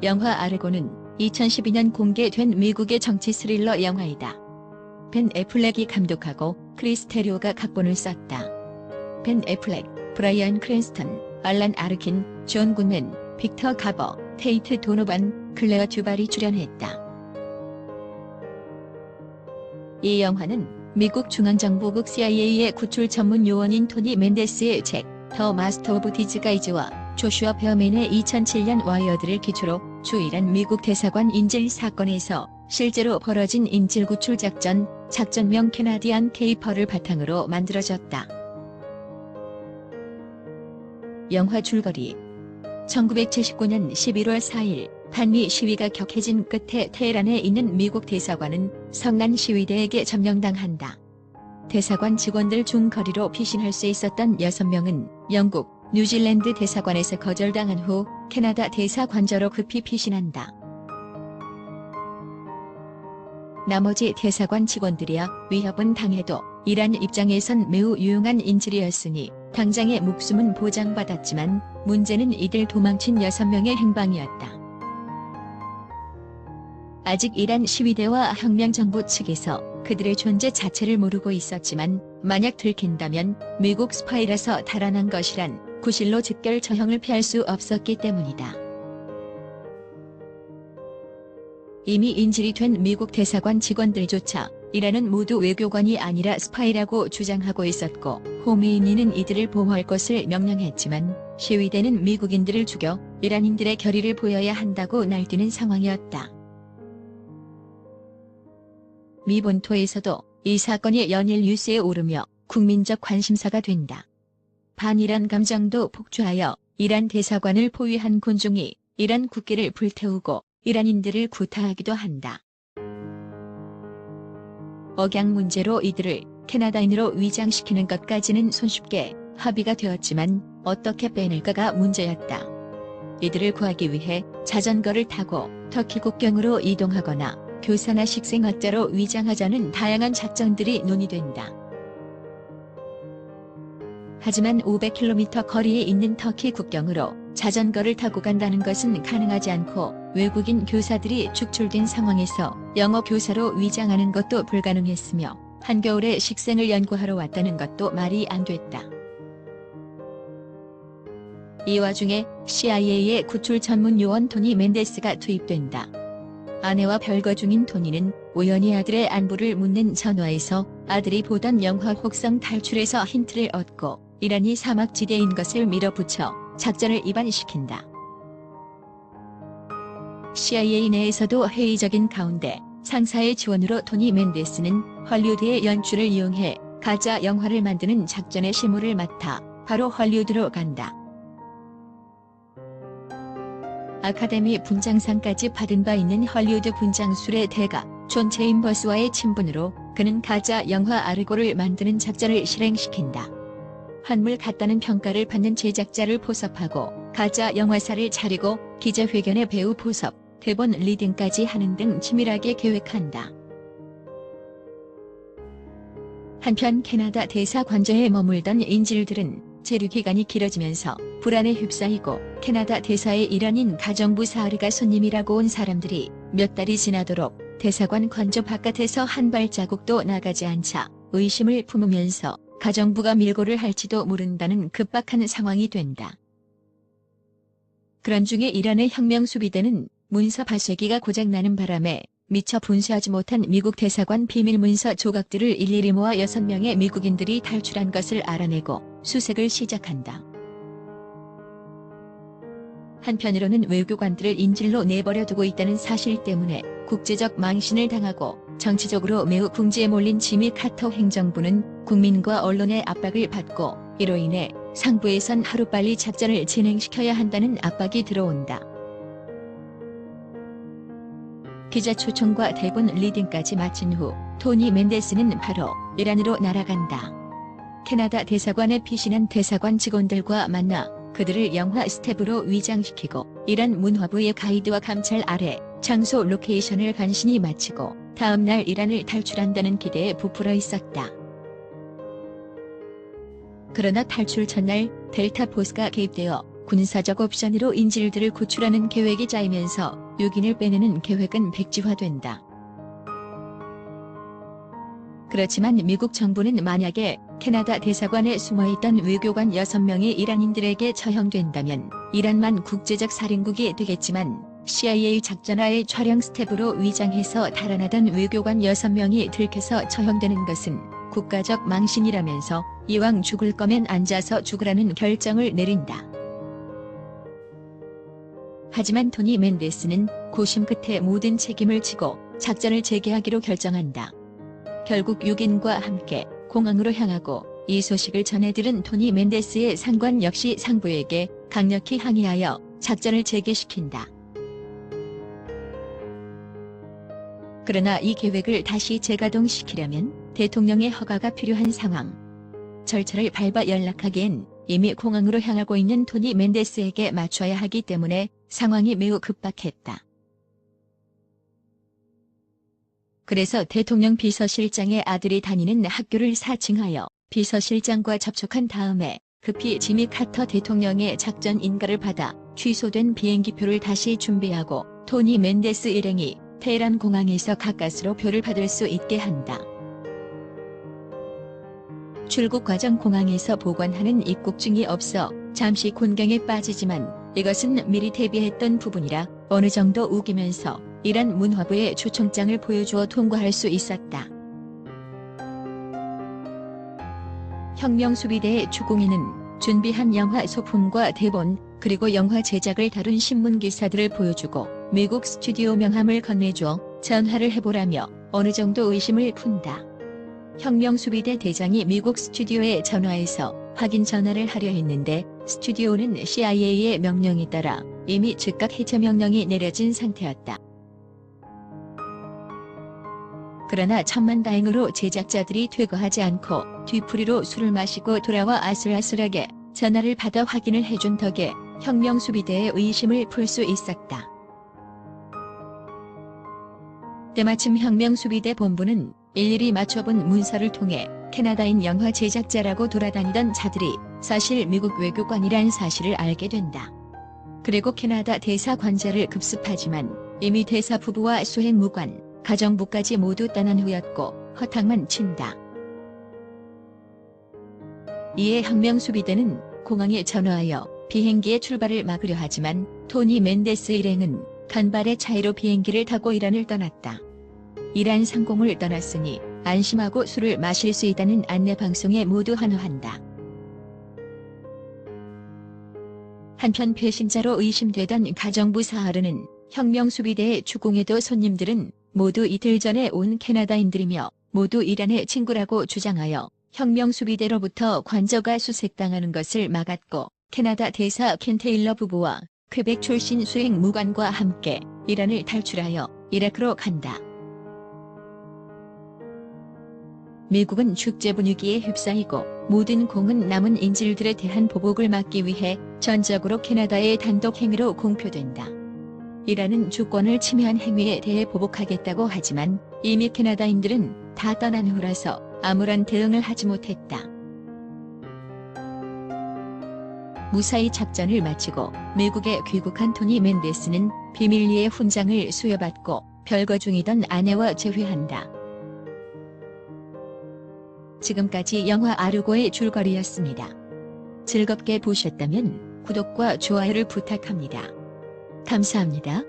영화 아르고는 2012년 공개된 미국의 정치 스릴러 영화이다. 벤 애플렉이 감독하고 크리스 테리오가 각본을 썼다. 벤 애플렉, 브라이언 크랜스턴, 알란 아르킨, 존 굿맨, 빅터 가버, 테이트 도노반, 클레어 듀발이 출연했다. 이 영화는 미국 중앙정보국 CIA의 구출 전문 요원인 토니 멘데스의 책 더 마스터 오브 디즈가이즈와 조슈아 베어맨의 2007년 와이어드를 기초로 주일한 미국 대사관 인질 사건에서 실제로 벌어진 인질 구출 작전명 캐나디안 케이퍼를 바탕으로 만들어졌다. 영화 줄거리 1979년 11월 4일 반미 시위가 격해진 끝에 테헤란에 있는 미국 대사관은 성난 시위대에게 점령당한다. 대사관 직원들 중 거리로 피신할 수 있었던 6명은 영국, 뉴질랜드 대사관에서 거절당한 후 캐나다 대사관저로 급히 피신한다. 나머지 대사관 직원들이야 위협은 당해도 이란 입장에선 매우 유용한 인질이었으니 당장의 목숨은 보장받았지만 문제는 이들 도망친 6명의 행방이었다. 아직 이란 시위대와 혁명정부 측에서 그들의 존재 자체를 모르고 있었지만 만약 들킨다면 미국 스파이라서 달아난 것이란 구실로 즉결 처형을 피할 수 없었기 때문이다. 이미 인질이 된 미국 대사관 직원들조차 이란은 모두 외교관이 아니라 스파이라고 주장하고 있었고 호메이니는 이들을 보호할 것을 명령했지만 시위대는 미국인들을 죽여 이란인들의 결의를 보여야 한다고 날뛰는 상황이었다. 미 본토에서도 이 사건이 연일 뉴스에 오르며 국민적 관심사가 된다. 반이란 감정도 폭주하여 이란 대사관을 포위한 군중이 이란 국기를 불태우고 이란인들을 구타하기도 한다. 억양 문제로 이들을 캐나다인으로 위장시키는 것까지는 손쉽게 합의가 되었지만 어떻게 빼낼까가 문제였다. 이들을 구하기 위해 자전거를 타고 터키 국경으로 이동하거나 교사나 식생활자로 위장하자는 다양한 작전들이 논의된다. 하지만 500km 거리에 있는 터키 국경으로 자전거를 타고 간다는 것은 가능하지 않고 외국인 교사들이 축출된 상황에서 영어 교사로 위장하는 것도 불가능했으며 한겨울에 식생을 연구하러 왔다는 것도 말이 안 됐다. 이 와중에 CIA의 구출 전문 요원 토니 멘데스가 투입된다. 아내와 별거 중인 토니는 우연히 아들의 안부를 묻는 전화에서 아들이 보던 영화 혹성 탈출에서 힌트를 얻고 이란이 사막지대인 것을 밀어붙여 작전을 이반시킨다. CIA 내에서도 회의적인 가운데 상사의 지원으로 토니 멘데스는 헐리우드의 연출을 이용해 가짜 영화를 만드는 작전의 실무를 맡아 바로 헐리우드로 간다. 아카데미 분장상까지 받은 바 있는 헐리우드 분장술의 대가 존 체임버스와의 친분으로 그는 가짜 영화 아르고를 만드는 작전을 실행시킨다. 한물 같다는 평가를 받는 제작자를 포섭하고 가짜 영화사를 차리고 기자회견에 배우 포섭, 대본 리딩까지 하는 등 치밀하게 계획한다. 한편 캐나다 대사관저에 머물던 인질들은 체류기간이 길어지면서 불안에 휩싸이고 캐나다 대사의 일원인 가정부 사르가 손님이라고 온 사람들이 몇 달이 지나도록 대사관 관저 바깥에서 한 발자국도 나가지 않자 의심을 품으면서 가정부가 밀고를 할지도 모른다는 급박한 상황이 된다. 그런 중에 이란의 혁명수비대는 문서 발쇄기가 고장나는 바람에 미처 분쇄하지 못한 미국 대사관 비밀문서 조각들을 일일이 모아 6명의 미국인들이 탈출한 것을 알아내고 수색을 시작한다. 한편으로는 외교관들을 인질로 내버려 두고 있다는 사실 때문에 국제적 망신을 당하고 정치적으로 매우 궁지에 몰린 지미 카터 행정부는 국민과 언론의 압박을 받고 이로 인해 상부에선 하루빨리 작전을 진행시켜야 한다는 압박이 들어온다. 기자 초청과 대본 리딩까지 마친 후 토니 멘데스는 바로 이란으로 날아간다. 캐나다 대사관에 피신한 대사관 직원들과 만나 그들을 영화 스텝으로 위장시키고 이란 문화부의 가이드와 감찰 아래 장소 로케이션을 간신히 마치고 다음날 이란을 탈출한다는 기대에 부풀어 있었다. 그러나 탈출 전날 델타 포스가 개입되어 군사적 옵션으로 인질들을 구출하는 계획이 짜이면서 6인을 빼내는 계획은 백지화된다. 그렇지만 미국 정부는 만약에 캐나다 대사관에 숨어있던 외교관 6명이 이란인들에게 처형된다면 이란만 국제적 살인국이 되겠지만 CIA 작전하에 촬영 스텝으로 위장해서 달아나던 외교관 6명이 들켜서 처형되는 것은 국가적 망신이라면서 이왕 죽을 거면 앉아서 죽으라는 결정을 내린다. 하지만 토니 멘데스는 고심 끝에 모든 책임을 지고 작전을 재개하기로 결정한다. 결국 6인과 함께 공항으로 향하고 이 소식을 전해들은 토니 멘데스의 상관 역시 상부에게 강력히 항의하여 작전을 재개시킨다. 그러나 이 계획을 다시 재가동시키려면 대통령의 허가가 필요한 상황. 절차를 밟아 연락하기엔 이미 공항으로 향하고 있는 토니 멘데스에게 맞춰야 하기 때문에 상황이 매우 급박했다. 그래서 대통령 비서실장의 아들이 다니는 학교를 사칭하여 비서실장과 접촉한 다음에 급히 지미 카터 대통령의 작전 인가를 받아 취소된 비행기표를 다시 준비하고 토니 멘데스 일행이 테헤란 공항에서 가까스로 표를 받을 수 있게 한다. 출국 과정 공항에서 보관하는 입국증이 없어 잠시 곤경에 빠지지만 이것은 미리 대비했던 부분이라 어느 정도 우기면서 이란 문화부의 초청장을 보여주어 통과할 수 있었다. 혁명수비대의 추궁이는 준비한 영화 소품과 대본 그리고 영화 제작을 다룬 신문기사들을 보여주고 미국 스튜디오 명함을 건네주어 전화를 해보라며 어느 정도 의심을 푼다. 혁명수비대 대장이 미국 스튜디오에 전화해서 확인 전화를 하려 했는데 스튜디오는 CIA의 명령에 따라 이미 즉각 해체 명령이 내려진 상태였다. 그러나 천만다행으로 제작자들이 퇴거하지 않고 뒤풀이로 술을 마시고 돌아와 아슬아슬하게 전화를 받아 확인을 해준 덕에 혁명수비대의 의심을 풀 수 있었다. 때마침 혁명수비대 본부는 일일이 맞춰본 문서를 통해 캐나다인 영화 제작자라고 돌아다니던 자들이 사실 미국 외교관이란 사실을 알게 된다. 그리고 캐나다 대사 관저를 급습하지만 이미 대사 부부와 수행무관, 가정부까지 모두 떠난 후였고 허탕만 친다. 이에 혁명수비대는 공항에 전화하여 비행기의 출발을 막으려 하지만 토니 멘데스 일행은 간발의 차이로 비행기를 타고 이란을 떠났다. 이란 상공을 떠났으니 안심하고 술을 마실 수 있다는 안내방송에 모두 환호한다. 한편 배신자로 의심되던 가정부 사하르는 혁명수비대의 추궁에도 손님들은 모두 이틀 전에 온 캐나다인들이며 모두 이란의 친구라고 주장하여 혁명수비대로부터 관저가 수색당하는 것을 막았고 캐나다 대사 켄 테일러 부부와 퀘벡 출신 수행무관과 함께 이란을 탈출하여 이라크로 간다. 미국은 축제 분위기에 휩싸이고 모든 공은 남은 인질들에 대한 보복을 막기 위해 전적으로 캐나다의 단독 행위로 공표된다. 이란은 주권을 침해한 행위에 대해 보복하겠다고 하지만 이미 캐나다인들은 다 떠난 후라서 아무런 대응을 하지 못했다. 무사히 작전을 마치고 미국에 귀국한 토니 멘데스는 비밀리에 훈장을 수여받고 별거 중이던 아내와 재회한다. 지금까지 영화 아르고의 줄거리였습니다. 즐겁게 보셨다면 구독과 좋아요를 부탁합니다. 감사합니다.